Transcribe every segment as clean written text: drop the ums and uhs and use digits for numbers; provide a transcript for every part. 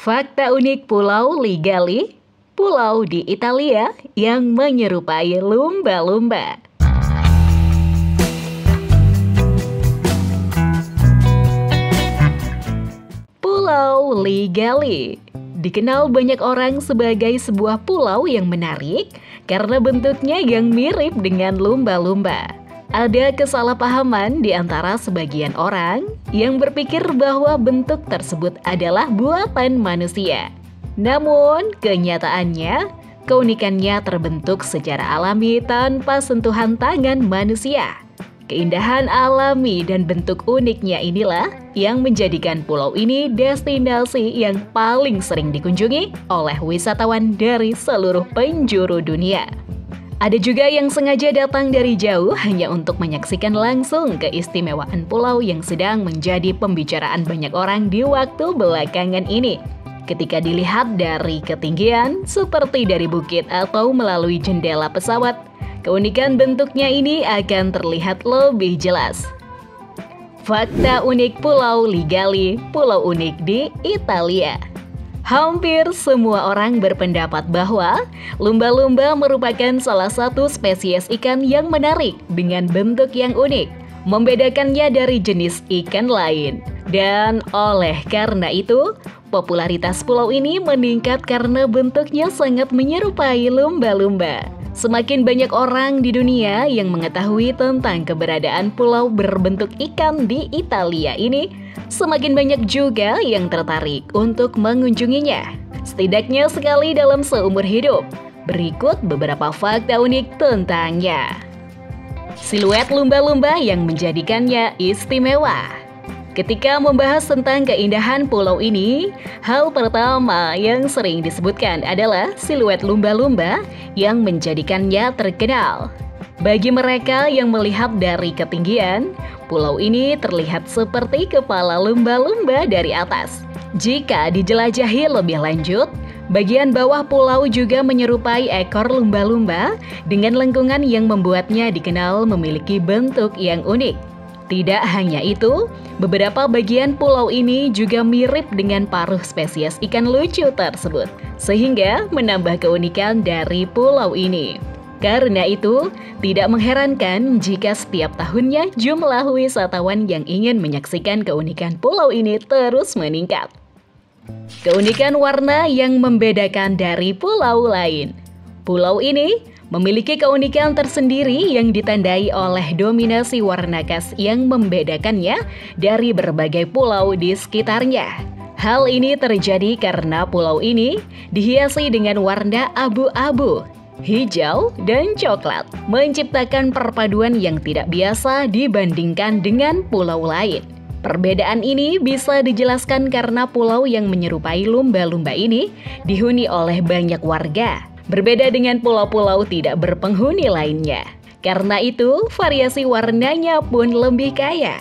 Fakta unik Pulau Ligali, pulau di Italia yang menyerupai lumba-lumba. Pulau Ligali dikenal banyak orang sebagai sebuah pulau yang menarik karena bentuknya yang mirip dengan lumba-lumba. Ada kesalahpahaman di antara sebagian orang yang berpikir bahwa bentuk tersebut adalah buatan manusia. Namun, kenyataannya, keunikannya terbentuk secara alami tanpa sentuhan tangan manusia. Keindahan alami dan bentuk uniknya inilah yang menjadikan pulau ini destinasi yang paling sering dikunjungi oleh wisatawan dari seluruh penjuru dunia. Ada juga yang sengaja datang dari jauh hanya untuk menyaksikan langsung keistimewaan pulau yang sedang menjadi pembicaraan banyak orang di waktu belakangan ini. Ketika dilihat dari ketinggian, seperti dari bukit atau melalui jendela pesawat, keunikan bentuknya ini akan terlihat lebih jelas. Fakta unik Pulau Ligali, pulau unik di Italia. Hampir semua orang berpendapat bahwa lumba-lumba merupakan salah satu spesies ikan yang menarik dengan bentuk yang unik, membedakannya dari jenis ikan lain. Dan oleh karena itu, popularitas pulau ini meningkat karena bentuknya sangat menyerupai lumba-lumba. Semakin banyak orang di dunia yang mengetahui tentang keberadaan pulau berbentuk ikan di Italia ini, semakin banyak juga yang tertarik untuk mengunjunginya. Setidaknya sekali dalam seumur hidup. Berikut beberapa fakta unik tentangnya. Siluet lumba-lumba yang menjadikannya istimewa. Ketika membahas tentang keindahan pulau ini, hal pertama yang sering disebutkan adalah siluet lumba-lumba yang menjadikannya terkenal. Bagi mereka yang melihat dari ketinggian, pulau ini terlihat seperti kepala lumba-lumba dari atas. Jika dijelajahi lebih lanjut, bagian bawah pulau juga menyerupai ekor lumba-lumba dengan lengkungan yang membuatnya dikenal memiliki bentuk yang unik. Tidak hanya itu, beberapa bagian pulau ini juga mirip dengan paruh spesies ikan lucu tersebut, sehingga menambah keunikan dari pulau ini. Karena itu, tidak mengherankan jika setiap tahunnya jumlah wisatawan yang ingin menyaksikan keunikan pulau ini terus meningkat. Keunikan warna yang membedakan dari pulau lain. Pulau ini memiliki keunikan tersendiri yang ditandai oleh dominasi warna khas yang membedakannya dari berbagai pulau di sekitarnya. Hal ini terjadi karena pulau ini dihiasi dengan warna abu-abu, hijau, dan coklat, menciptakan perpaduan yang tidak biasa dibandingkan dengan pulau lain. Perbedaan ini bisa dijelaskan karena pulau yang menyerupai lumba-lumba ini dihuni oleh banyak warga. Berbeda dengan pulau-pulau tidak berpenghuni lainnya. Karena itu, variasi warnanya pun lebih kaya.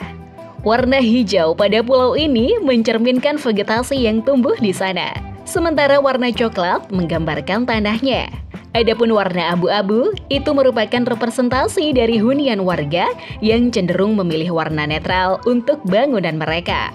Warna hijau pada pulau ini mencerminkan vegetasi yang tumbuh di sana. Sementara warna coklat menggambarkan tanahnya. Adapun warna abu-abu itu merupakan representasi dari hunian warga yang cenderung memilih warna netral untuk bangunan mereka.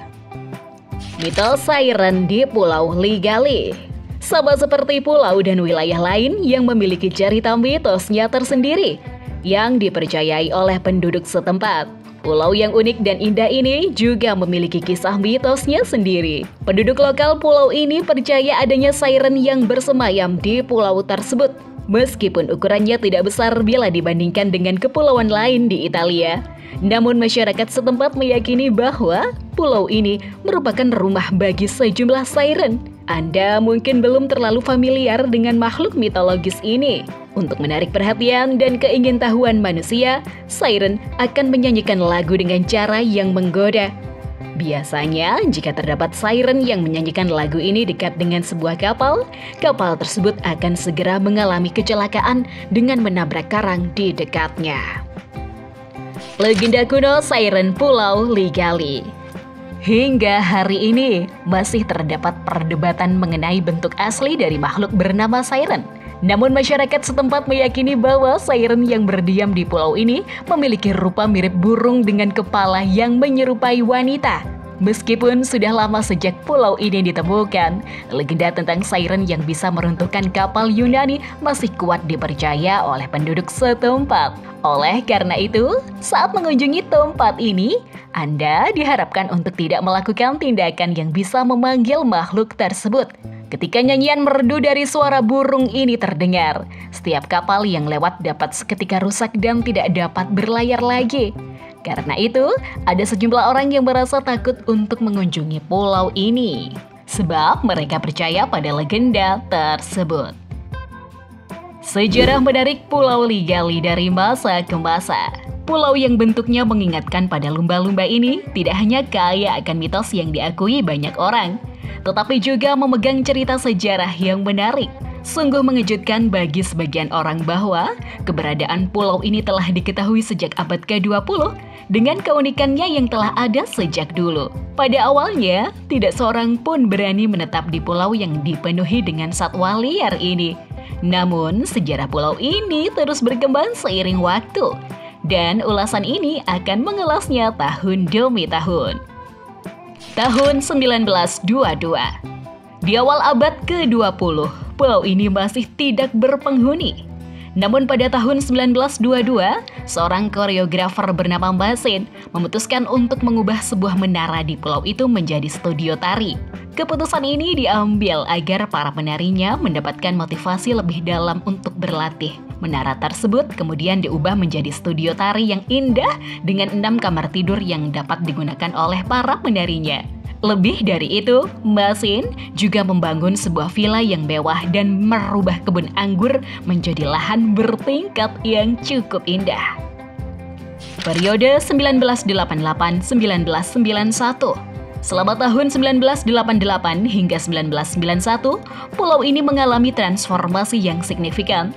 Mitos siren di Pulau Ligali. Sama seperti pulau dan wilayah lain yang memiliki cerita mitosnya tersendiri yang dipercayai oleh penduduk setempat. Pulau yang unik dan indah ini juga memiliki kisah mitosnya sendiri. Penduduk lokal pulau ini percaya adanya siren yang bersemayam di pulau tersebut. Meskipun ukurannya tidak besar bila dibandingkan dengan kepulauan lain di Italia, namun masyarakat setempat meyakini bahwa pulau ini merupakan rumah bagi sejumlah siren. Anda mungkin belum terlalu familiar dengan makhluk mitologis ini. Untuk menarik perhatian dan keingintahuan manusia, siren akan menyanyikan lagu dengan cara yang menggoda. Biasanya, jika terdapat siren yang menyanyikan lagu ini dekat dengan sebuah kapal, kapal tersebut akan segera mengalami kecelakaan dengan menabrak karang di dekatnya. Legenda kuno siren Pulau Ligali. Hingga hari ini, masih terdapat perdebatan mengenai bentuk asli dari makhluk bernama siren. Namun masyarakat setempat meyakini bahwa siren yang berdiam di pulau ini memiliki rupa mirip burung dengan kepala yang menyerupai wanita. Meskipun sudah lama sejak pulau ini ditemukan, legenda tentang siren yang bisa meruntuhkan kapal Yunani masih kuat dipercaya oleh penduduk setempat. Oleh karena itu, saat mengunjungi tempat ini, Anda diharapkan untuk tidak melakukan tindakan yang bisa memanggil makhluk tersebut. Ketika nyanyian merdu dari suara burung ini terdengar, setiap kapal yang lewat dapat seketika rusak dan tidak dapat berlayar lagi. Karena itu, ada sejumlah orang yang merasa takut untuk mengunjungi pulau ini. Sebab mereka percaya pada legenda tersebut. Sejarah menarik Pulau Ligali dari masa ke masa. Pulau yang bentuknya mengingatkan pada lumba-lumba ini tidak hanya kaya akan mitos yang diakui banyak orang, tetapi juga memegang cerita sejarah yang menarik. Sungguh mengejutkan bagi sebagian orang bahwa keberadaan pulau ini telah diketahui sejak abad ke-20 dengan keunikannya yang telah ada sejak dulu. Pada awalnya, tidak seorang pun berani menetap di pulau yang dipenuhi dengan satwa liar ini. Namun, sejarah pulau ini terus berkembang seiring waktu. Dan ulasan ini akan mengulasnya tahun demi tahun. Tahun 1922. Di awal abad ke-20, pulau ini masih tidak berpenghuni. Namun pada tahun 1922, seorang koreografer bernama Masin memutuskan untuk mengubah sebuah menara di pulau itu menjadi studio tari. Keputusan ini diambil agar para penarinya mendapatkan motivasi lebih dalam untuk berlatih. Menara tersebut kemudian diubah menjadi studio tari yang indah dengan 6 kamar tidur yang dapat digunakan oleh para penarinya. Lebih dari itu, Masin juga membangun sebuah villa yang mewah dan merubah kebun anggur menjadi lahan bertingkat yang cukup indah. Periode 1988-1991. Selama tahun 1988 hingga 1991, pulau ini mengalami transformasi yang signifikan.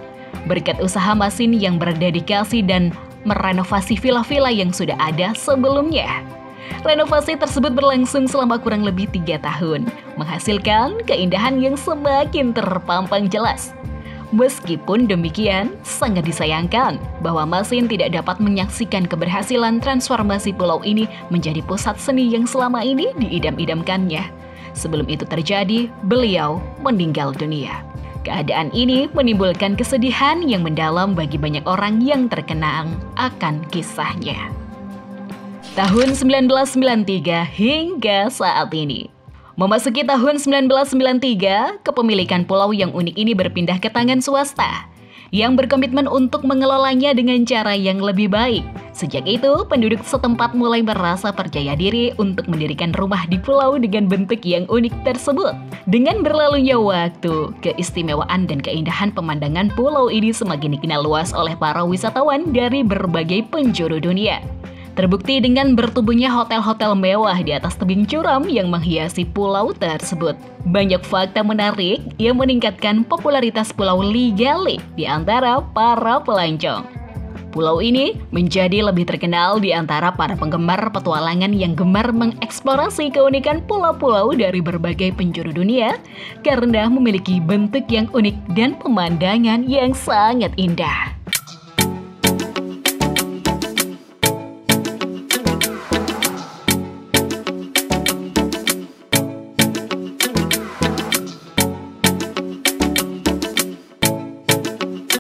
Berkat usaha Masin yang berdedikasi dan merenovasi villa-villa yang sudah ada sebelumnya. Renovasi tersebut berlangsung selama kurang lebih 3 tahun, menghasilkan keindahan yang semakin terpampang jelas. Meskipun demikian, sangat disayangkan bahwa Masin tidak dapat menyaksikan keberhasilan transformasi pulau ini menjadi pusat seni yang selama ini diidam-idamkannya. Sebelum itu terjadi, beliau meninggal dunia. Keadaan ini menimbulkan kesedihan yang mendalam bagi banyak orang yang terkenang akan kisahnya. Tahun 1993 hingga saat ini. Memasuki tahun 1993, kepemilikan pulau yang unik ini berpindah ke tangan swasta yang berkomitmen untuk mengelolanya dengan cara yang lebih baik. Sejak itu, penduduk setempat mulai merasa percaya diri untuk mendirikan rumah di pulau dengan bentuk yang unik tersebut. Dengan berlalunya waktu, keistimewaan dan keindahan pemandangan pulau ini semakin dikenal luas oleh para wisatawan dari berbagai penjuru dunia. Terbukti dengan bertumbuhnya hotel-hotel mewah di atas tebing curam yang menghiasi pulau tersebut. Banyak fakta menarik yang meningkatkan popularitas Pulau Ligali di antara para pelancong. Pulau ini menjadi lebih terkenal di antara para penggemar petualangan yang gemar mengeksplorasi keunikan pulau-pulau dari berbagai penjuru dunia karena memiliki bentuk yang unik dan pemandangan yang sangat indah.